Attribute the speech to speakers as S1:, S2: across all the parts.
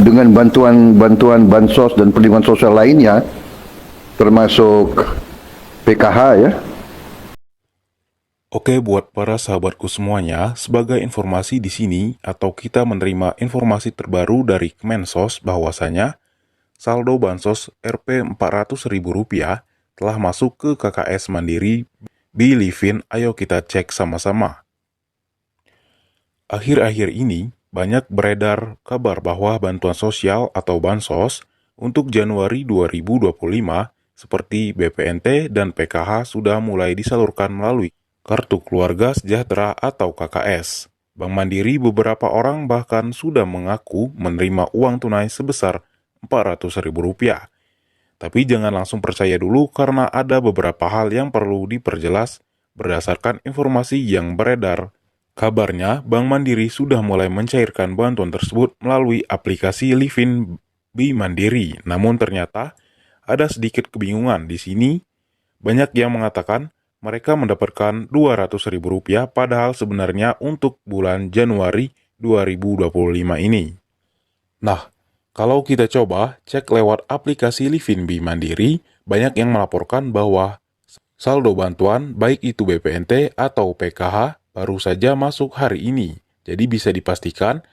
S1: dengan bantuan bansos dan perlindungan sosial lainnya, termasuk PKH ya.
S2: Oke, buat para sahabatku semuanya, sebagai informasi di sini atau kita menerima informasi terbaru dari Kemensos bahwasanya saldo bansos Rp 400.000 telah masuk ke KKS Mandiri Bilivin. Ayo kita cek sama-sama. Akhir-akhir ini banyak beredar kabar bahwa bantuan sosial atau bansos untuk Januari 2025 seperti BPNT dan PKH sudah mulai disalurkan melalui Kartu Keluarga Sejahtera atau KKS. Bank Mandiri beberapa orang bahkan sudah mengaku menerima uang tunai sebesar Rp400.000. Tapi jangan langsung percaya dulu karena ada beberapa hal yang perlu diperjelas berdasarkan informasi yang beredar. Kabarnya, Bank Mandiri sudah mulai mencairkan bantuan tersebut melalui aplikasi Livin Bi Mandiri. Namun ternyata ada sedikit kebingungan di sini. Banyak yang mengatakan mereka mendapatkan Rp200.000 padahal sebenarnya untuk bulan Januari 2025 ini. Nah, kalau kita coba cek lewat aplikasi Livin Bi Mandiri, banyak yang melaporkan bahwa saldo bantuan baik itu BPNT atau PKH baru saja masuk hari ini. Jadi bisa dipastikan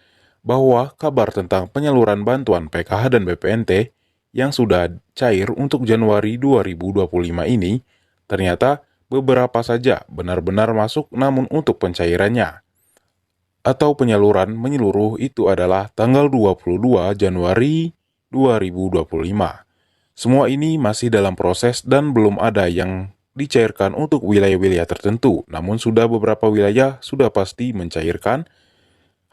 S2: bahwa kabar tentang penyaluran bantuan PKH dan BPNT yang sudah cair untuk Januari 2025 ini ternyata beberapa saja benar-benar masuk, namun untuk pencairannya atau penyaluran menyeluruh itu adalah tanggal 22 Januari 2025. Semua ini masih dalam proses dan belum ada yang dicairkan untuk wilayah-wilayah tertentu, namun sudah beberapa wilayah sudah pasti mencairkan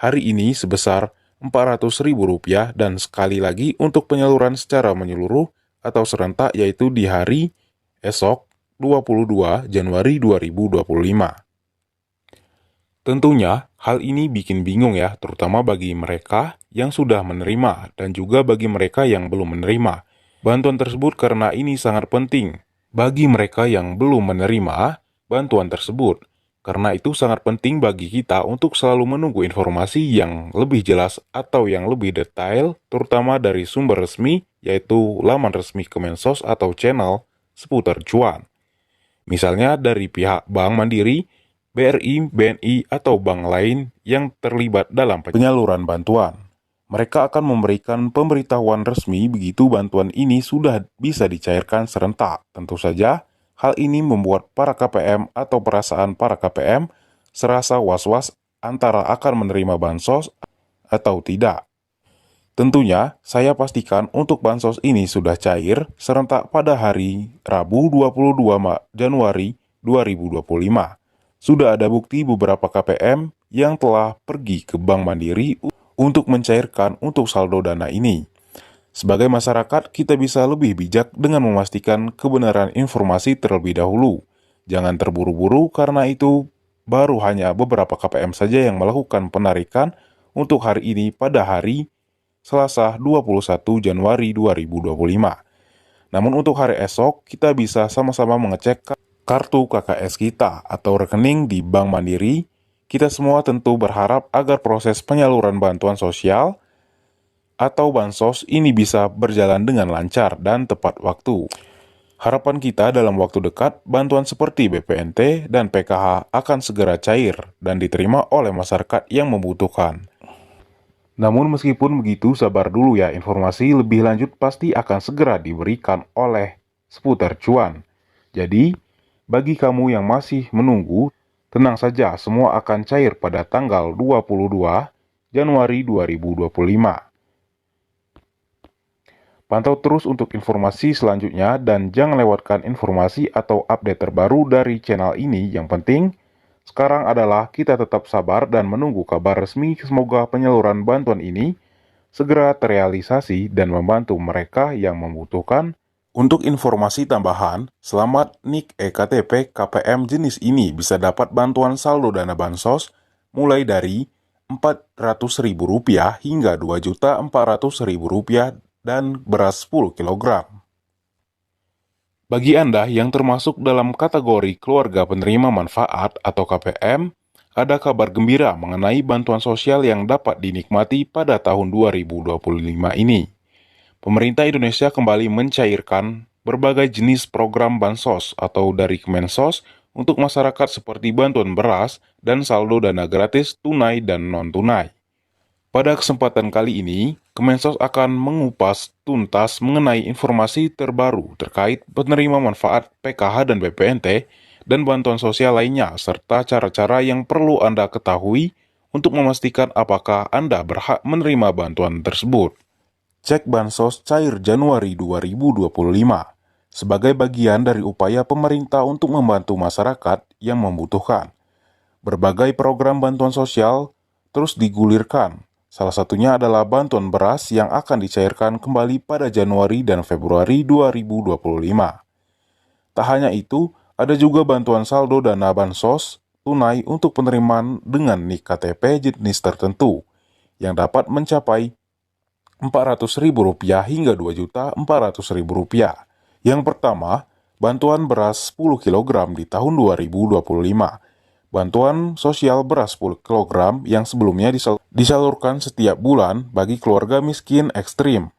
S2: hari ini sebesar Rp400.000 dan sekali lagi untuk penyaluran secara menyeluruh atau serentak yaitu di hari esok 22 Januari 2025. Tentunya hal ini bikin bingung ya, terutama bagi mereka yang sudah menerima dan juga bagi mereka yang belum menerima bantuan tersebut karena ini sangat penting bagi mereka yang belum menerima bantuan tersebut. Karena itu sangat penting bagi kita untuk selalu menunggu informasi yang lebih jelas atau yang lebih detail, terutama dari sumber resmi, yaitu laman resmi Kemensos atau channel seputar cuan. Misalnya dari pihak Bank Mandiri, BRI, BNI, atau bank lain yang terlibat dalam penyaluran bantuan. Mereka akan memberikan pemberitahuan resmi begitu bantuan ini sudah bisa dicairkan serentak. Tentu saja, hal ini membuat para KPM atau perasaan para KPM serasa was-was antara akan menerima bansos atau tidak. Tentunya, saya pastikan untuk bansos ini sudah cair serentak pada hari Rabu 22 Januari 2025. Sudah ada bukti beberapa KPM yang telah pergi ke Bank Mandiri untuk mencairkan untuk saldo dana ini. Sebagai masyarakat, kita bisa lebih bijak dengan memastikan kebenaran informasi terlebih dahulu. Jangan terburu-buru karena itu baru hanya beberapa KPM saja yang melakukan penarikan untuk hari ini pada hari Selasa 21 Januari 2025. Namun untuk hari esok, kita bisa sama-sama mengecek kartu KKS kita atau rekening di Bank Mandiri. Kita semua tentu berharap agar proses penyaluran bantuan sosial atau bansos ini bisa berjalan dengan lancar dan tepat waktu. Harapan kita dalam waktu dekat, bantuan seperti BPNT dan PKH akan segera cair dan diterima oleh masyarakat yang membutuhkan. Namun meskipun begitu, sabar dulu ya, informasi lebih lanjut pasti akan segera diberikan oleh seputar cuan. Jadi, bagi kamu yang masih menunggu, tenang saja, semua akan cair pada tanggal 22 Januari 2025. Pantau terus untuk informasi selanjutnya dan jangan lewatkan informasi atau update terbaru dari channel ini. Yang penting, sekarang adalah kita tetap sabar dan menunggu kabar resmi. Semoga penyaluran bantuan ini segera terrealisasi dan membantu mereka yang membutuhkan. Untuk informasi tambahan, selamat NIK EKTP KPM jenis ini bisa dapat bantuan saldo dana bansos mulai dari Rp400.000 hingga Rp2.400.000 dan beras 10 kg. Bagi Anda yang termasuk dalam kategori keluarga penerima manfaat atau KPM, ada kabar gembira mengenai bantuan sosial yang dapat dinikmati pada tahun 2025 ini. Pemerintah Indonesia kembali mencairkan berbagai jenis program bansos atau dari Kemensos untuk masyarakat seperti bantuan beras dan saldo dana gratis tunai dan non-tunai. Pada kesempatan kali ini, Kemensos akan mengupas tuntas mengenai informasi terbaru terkait penerima manfaat PKH dan BPNT dan bantuan sosial lainnya, serta cara-cara yang perlu Anda ketahui untuk memastikan apakah Anda berhak menerima bantuan tersebut. Cek Bansos cair Januari 2025 sebagai bagian dari upaya pemerintah untuk membantu masyarakat yang membutuhkan. Berbagai program bantuan sosial terus digulirkan. Salah satunya adalah bantuan beras yang akan dicairkan kembali pada Januari dan Februari 2025. Tak hanya itu, ada juga bantuan saldo dana bansos tunai untuk penerimaan dengan NIK KTP jenis tertentu yang dapat mencapai Rp400.000 hingga Rp2.400.000. Yang pertama, bantuan beras 10 kg di tahun 2025. Bantuan sosial beras 10 kg yang sebelumnya disalurkan setiap bulan bagi keluarga miskin ekstrim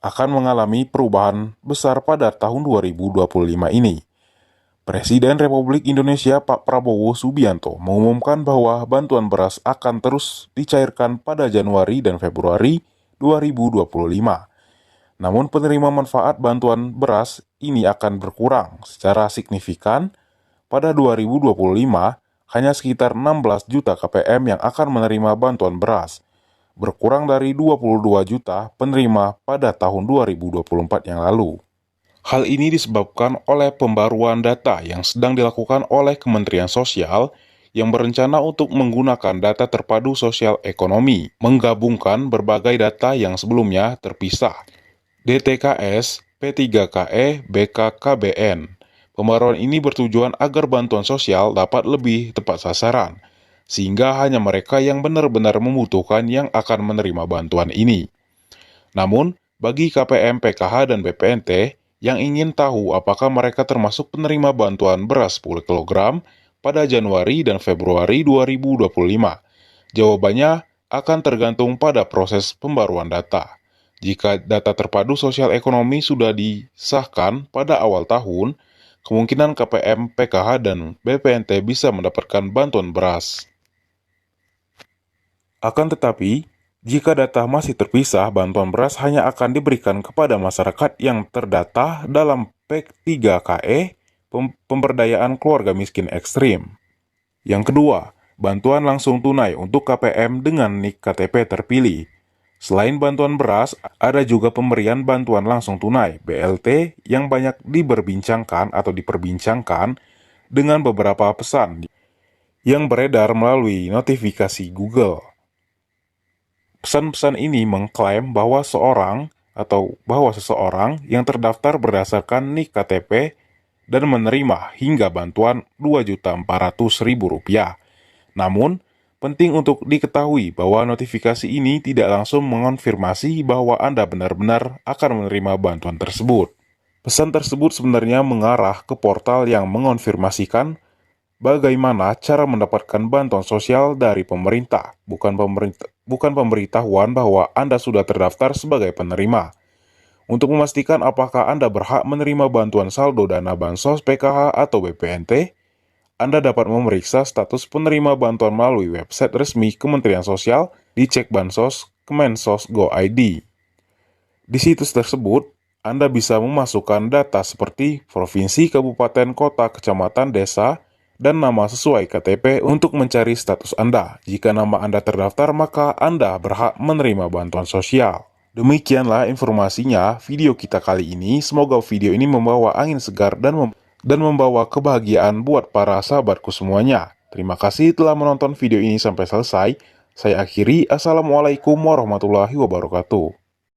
S2: akan mengalami perubahan besar pada tahun 2025 ini. Presiden Republik Indonesia Pak Prabowo Subianto mengumumkan bahwa bantuan beras akan terus dicairkan pada Januari dan Februari 2025. Namun penerima manfaat bantuan beras ini akan berkurang secara signifikan. Pada 2025, hanya sekitar 16 juta KPM yang akan menerima bantuan beras, berkurang dari 22 juta penerima pada tahun 2024 yang lalu. Hal ini disebabkan oleh pembaruan data yang sedang dilakukan oleh Kementerian Sosial yang berencana untuk menggunakan data terpadu sosial ekonomi, menggabungkan berbagai data yang sebelumnya terpisah. DTKS, P3KE, BKKBN. Pembaruan ini bertujuan agar bantuan sosial dapat lebih tepat sasaran, sehingga hanya mereka yang benar-benar membutuhkan yang akan menerima bantuan ini. Namun, bagi KPM, PKH, dan BPNT yang ingin tahu apakah mereka termasuk penerima bantuan beras 10 kg pada Januari dan Februari 2025, jawabannya akan tergantung pada proses pembaruan data. Jika data terpadu sosial ekonomi sudah disahkan pada awal tahun, kemungkinan KPM, PKH, dan BPNT bisa mendapatkan bantuan beras. Akan tetapi, jika data masih terpisah, bantuan beras hanya akan diberikan kepada masyarakat yang terdata dalam P3KE, pemberdayaan keluarga miskin ekstrim. Yang kedua, bantuan langsung tunai untuk KPM dengan NIK KTP terpilih. Selain bantuan beras, ada juga pemberian bantuan langsung tunai (BLT) yang banyak diperbincangkan dengan beberapa pesan yang beredar melalui notifikasi Google. Pesan-pesan ini mengklaim bahwa seseorang yang terdaftar berdasarkan NIK KTP dan menerima hingga bantuan Rp2.400.000. Namun, penting untuk diketahui bahwa notifikasi ini tidak langsung mengonfirmasi bahwa Anda benar-benar akan menerima bantuan tersebut. Pesan tersebut sebenarnya mengarah ke portal yang mengonfirmasikan bagaimana cara mendapatkan bantuan sosial dari pemerintah, bukan pemberitahuan bahwa Anda sudah terdaftar sebagai penerima. Untuk memastikan apakah Anda berhak menerima bantuan saldo dana bansos, PKH, atau BPNT, Anda dapat memeriksa status penerima bantuan melalui website resmi Kementerian Sosial di Cek Bansos Kemensos.go.id. Di situs tersebut, Anda bisa memasukkan data seperti provinsi, kabupaten, kota, kecamatan, desa, dan nama sesuai KTP untuk mencari status Anda. Jika nama Anda terdaftar, maka Anda berhak menerima bantuan sosial. Demikianlah informasinya video kita kali ini. Semoga video ini membawa angin segar dan membawa kebahagiaan buat para sahabatku semuanya. Terima kasih telah menonton video ini sampai selesai. Saya akhiri, Assalamualaikum warahmatullahi wabarakatuh.